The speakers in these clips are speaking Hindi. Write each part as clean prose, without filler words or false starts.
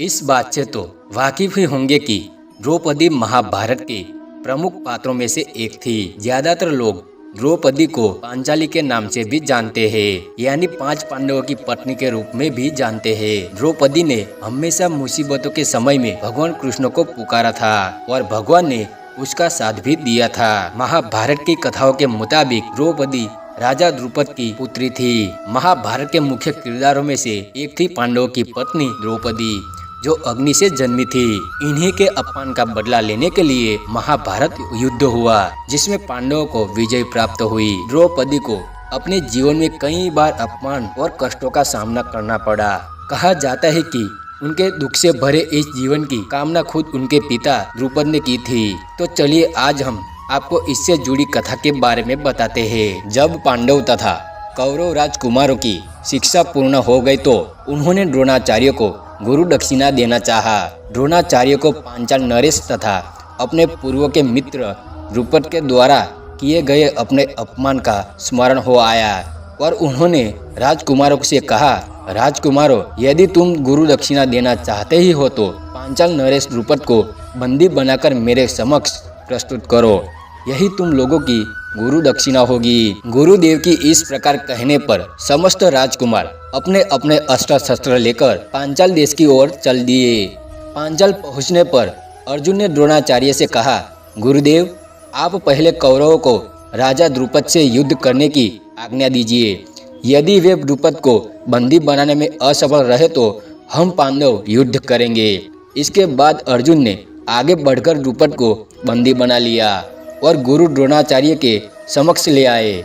इस बात से तो वाकिफ ही होंगे कि द्रौपदी महाभारत के प्रमुख पात्रों में से एक थी। ज्यादातर लोग द्रौपदी को पांचाली के नाम से भी जानते हैं, यानी 5 पांडवों की पत्नी के रूप में भी जानते हैं। द्रौपदी ने हमेशा मुसीबतों के समय में भगवान कृष्ण को पुकारा था और भगवान ने उसका साथ भी दिया था। महाभारत की कथाओं के मुताबिक द्रौपदी राजा द्रुपद की पुत्री थी। महाभारत के मुख्य किरदारों में से एक थी पांडवों की पत्नी द्रौपदी, जो अग्नि से जन्मी थी। इन्हीं के अपमान का बदला लेने के लिए महाभारत युद्ध हुआ, जिसमें पांडवों को विजय प्राप्त हुई। द्रौपदी को अपने जीवन में कई बार अपमान और कष्टों का सामना करना पड़ा। कहा जाता है कि उनके दुख से भरे इस जीवन की कामना खुद उनके पिता द्रुपद ने की थी। तो चलिए आज हम आपको इससे जुड़ी कथा के बारे में बताते हैं। जब पांडव तथा कौरव राजकुमारों की शिक्षा पूर्ण हो गई तो उन्होंने द्रोणाचार्य को गुरु दक्षिणा देना चाहा। द्रोणाचार्य को पांचाल नरेश तथा अपने पूर्व के मित्र द्रुपद के द्वारा किए गए अपने अपमान का स्मरण हो आया और उन्होंने राजकुमारों से कहा, राजकुमारों, यदि तुम गुरु दक्षिणा देना चाहते ही हो तो पांचाल नरेश द्रुपद को बंदी बनाकर मेरे समक्ष प्रस्तुत करो, यही तुम लोगों की गुरु दक्षिणा होगी। गुरुदेव की इस प्रकार कहने पर समस्त राजकुमार अपने अपने अस्त्र शस्त्र लेकर पांचाल देश की ओर चल दिए। पांचाल पहुंचने पर अर्जुन ने द्रोणाचार्य से कहा, गुरुदेव, आप पहले कौरवों को राजा द्रुपद से युद्ध करने की आज्ञा दीजिए। यदि वे द्रुपद को बंदी बनाने में असफल रहे तो हम पांडव युद्ध करेंगे। इसके बाद अर्जुन ने आगे बढ़कर द्रुपद को बंदी बना लिया और गुरु द्रोणाचार्य के समक्ष ले आए।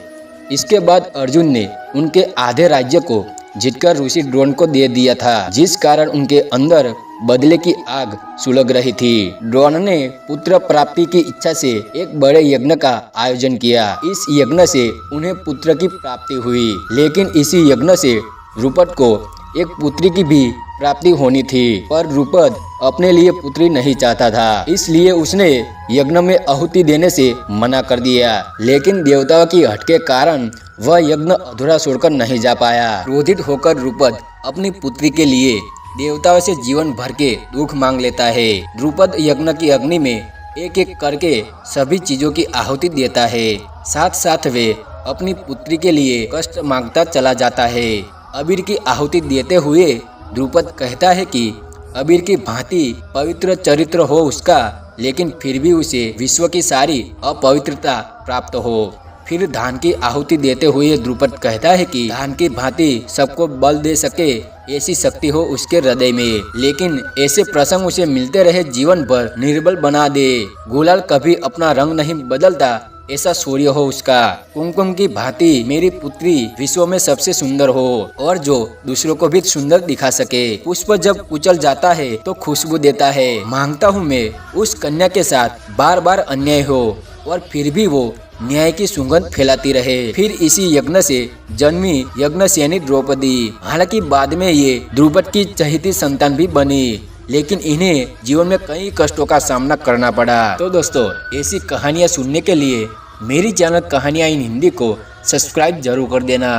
इसके बाद अर्जुन ने उनके आधे राज्य को जीतकर ऋषि द्रोण को दे दिया था, जिस कारण उनके अंदर बदले की आग सुलग रही थी। द्रोण ने पुत्र प्राप्ति की इच्छा से एक बड़े यज्ञ का आयोजन किया। इस यज्ञ से उन्हें पुत्र की प्राप्ति हुई, लेकिन इसी यज्ञ से द्रुपद को एक पुत्री की भी प्राप्ति होनी थी, पर द्रुपद अपने लिए पुत्री नहीं चाहता था, इसलिए उसने यज्ञ में आहुति देने से मना कर दिया। लेकिन देवताओं की हट के कारण वह यज्ञ अधूरा छोड़कर नहीं जा पाया। क्रोधित होकर द्रुपद अपनी पुत्री के लिए देवताओं से जीवन भर के दुख मांग लेता है। द्रुपद यज्ञ की अग्नि में एक एक करके सभी चीजों की आहुति देता है। साथ साथ वे अपनी पुत्री के लिए कष्ट मांगता चला जाता है। अबीर की आहुति देते हुए द्रुपद कहता है कि अबीर की भांति पवित्र चरित्र हो उसका, लेकिन फिर भी उसे विश्व की सारी अपवित्रता प्राप्त हो। फिर धान की आहुति देते हुए द्रुपद कहता है कि धान की भांति सबको बल दे सके ऐसी शक्ति हो उसके हृदय में, लेकिन ऐसे प्रसंग उसे मिलते रहे जीवन भर निर्बल बना दे। गुलाल कभी अपना रंग नहीं बदलता ऐसा सूर्य हो उसका। कुमकुम की भांति मेरी पुत्री विश्व में सबसे सुंदर हो और जो दूसरों को भी सुंदर दिखा सके। पुष्प जब कुचल जाता है तो खुशबू देता है। मांगता हूँ मैं उस कन्या के साथ बार बार अन्याय हो और फिर भी वो न्याय की सुगंध फैलाती रहे। फिर इसी यज्ञ से जन्मी यज्ञसेनी द्रौपदी। हालांकि बाद में ये द्रुपद की चहेती संतान भी बनी, लेकिन इन्हें जीवन में कई कष्टों का सामना करना पड़ा। तो दोस्तों, ऐसी कहानियाँ सुनने के लिए मेरी चैनल कहानियाँ इन हिंदी को सब्सक्राइब जरूर कर देना।